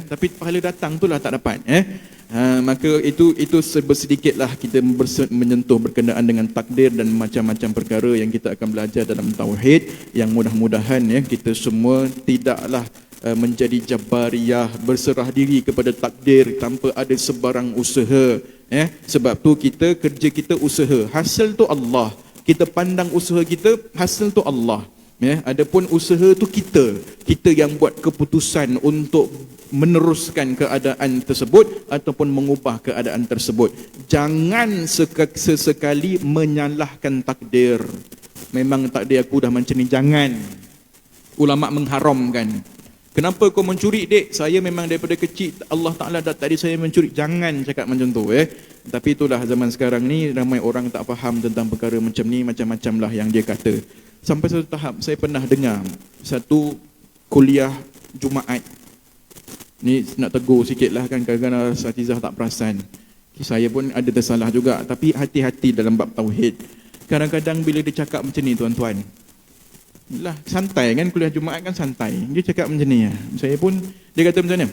Tapi pahala datang tu lah tak dapat. Maka itu sedikitlah kita menyentuh berkenaan dengan takdir dan macam-macam perkara yang kita akan belajar dalam tauhid, yang mudah-mudahan kita semua tidaklah menjadi Jabariyah, berserah diri kepada takdir tanpa ada sebarang usaha. Sebab tu kerja kita usaha, hasil tu Allah. Kita pandang usaha kita, hasil tu Allah. Adapun usaha tu kita yang buat keputusan untuk meneruskan keadaan tersebut ataupun mengubah keadaan tersebut. Jangan sesekali menyalahkan takdir. Memang takdir aku dah macam ni, jangan. Ulama mengharamkan. Kenapa kau mencuri, dek? Saya memang daripada kecil Allah Ta'ala dah tadi saya mencuri. Jangan cakap macam tu. Tapi itulah zaman sekarang ni ramai orang tak faham tentang perkara macam ni, macam-macam lah yang dia kata. Sampai satu tahap saya pernah dengar satu kuliah Jumaat. Ni nak tegur sikit lah kan, kadang-kadang asatizah tak perasan. Saya pun ada tersalah juga, tapi hati-hati dalam bab tauhid. Kadang-kadang bila dia cakap macam ni tuan-tuan, lah santai kan, kuliah Jumaat kan santai. Dia cakap macam ni. Saya pun, dia kata macam ni.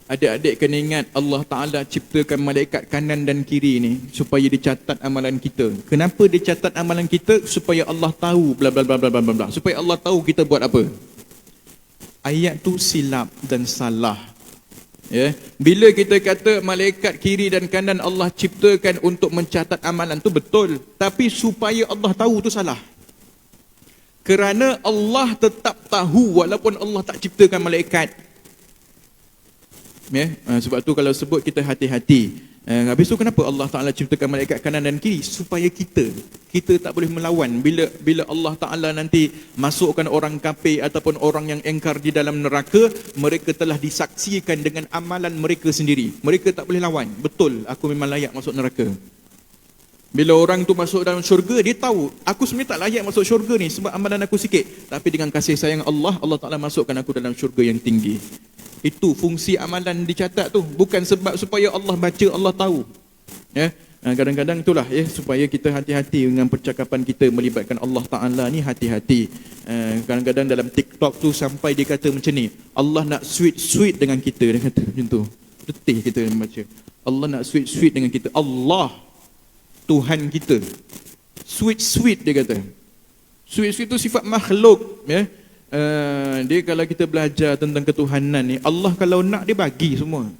Adik-adik kena ingat Allah Ta'ala ciptakan malaikat kanan dan kiri ni supaya dicatat amalan kita. Kenapa dicatat amalan kita? Supaya Allah tahu bla bla bla bla bla bla. Supaya Allah tahu kita buat apa. Ayat tu silap dan salah. Bila kita kata malaikat kiri dan kanan Allah ciptakan untuk mencatat amalan tu betul, tapi supaya Allah tahu tu salah. Kerana Allah tetap tahu walaupun Allah tak ciptakan malaikat. Sebab tu kalau sebut kita hati-hati. Habis tu kenapa Allah Ta'ala ciptakan malaikat kanan dan kiri? Supaya kita tak boleh melawan. Bila Allah Ta'ala nanti masukkan orang kafir ataupun orang yang engkar di dalam neraka, mereka telah disaksikan dengan amalan mereka sendiri. Mereka tak boleh lawan. Betul, aku memang layak masuk neraka. Bila orang tu masuk dalam syurga, dia tahu, aku sebenarnya tak layak masuk syurga ni sebab amalan aku sikit. Tapi dengan kasih sayang Allah, Allah Ta'ala masukkan aku dalam syurga yang tinggi. Itu fungsi amalan dicatat tu. Bukan sebab supaya Allah baca, Allah tahu. Kadang-kadang itulah supaya kita hati-hati dengan percakapan kita melibatkan Allah Ta'ala ni, hati-hati. Kadang-kadang dalam TikTok tu sampai dia kata macam ni, Allah nak sweet-sweet dengan kita. Dia kata macam tu. Letih kita baca. Allah nak sweet-sweet dengan kita. Allah, Tuhan kita. Sweet-sweet dia kata. Sweet-sweet tu sifat makhluk. Dia kalau kita belajar tentang ketuhanan ni, Allah kalau nak dia bagi semua.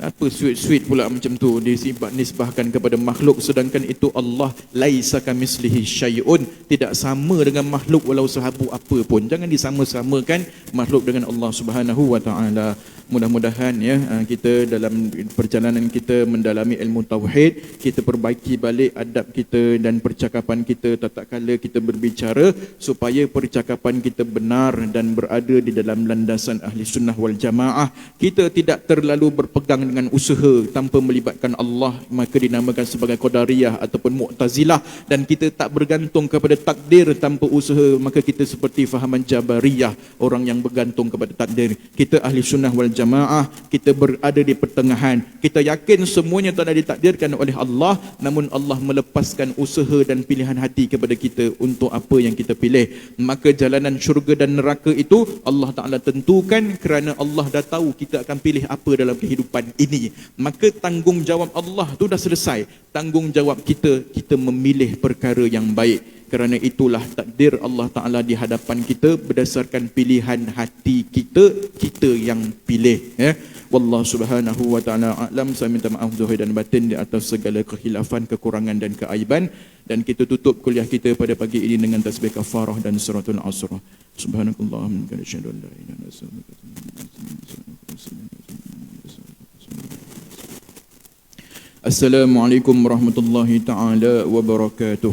Apa sweet-sweet pula macam tu nisbahkan kepada makhluk, sedangkan itu Allah laisa kamislihi syai'un, tidak sama dengan makhluk walau sehabu apa pun. Jangan disama-samakan makhluk dengan Allah Subhanahu wa taala. Mudah-mudahan kita dalam perjalanan kita mendalami ilmu tauhid, kita perbaiki balik adab kita dan percakapan kita tatkala kita berbicara, supaya percakapan kita benar dan berada di dalam landasan ahli sunnah wal jamaah. Kita tidak terlalu berpegang dengan usaha tanpa melibatkan Allah, maka dinamakan sebagai Qadariyah ataupun Mu'tazilah. Dan kita tak bergantung kepada takdir tanpa usaha, maka kita seperti fahaman Jabariyah, orang yang bergantung kepada takdir. Kita ahli sunnah wal jamaah, kita berada di pertengahan. Kita yakin semuanya telah ditakdirkan oleh Allah, namun Allah melepaskan usaha dan pilihan hati kepada kita untuk apa yang kita pilih. Maka jalanan syurga dan neraka itu Allah Ta'ala tentukan kerana Allah dah tahu kita akan pilih apa dalam kehidupan kehidupan ini. Maka tanggungjawab Allah tu dah selesai. Tanggungjawab kita, kita memilih perkara yang baik. Kerana itulah takdir Allah Ta'ala di hadapan kita berdasarkan pilihan hati kita, kita yang pilih. Ya. Wallahu subhanahu wa ta'ala a'lam. Saya minta maaf zahir dan batin di atas segala kekhilafan, kekurangan dan keaiban. Dan kita tutup kuliah kita pada pagi ini dengan tasbih kafarah dan suratul asrah. Subhanakallahumma wa asyhadu an la ilaha illa anta. Assalamualaikum warahmatullahi taala wabarakatuh.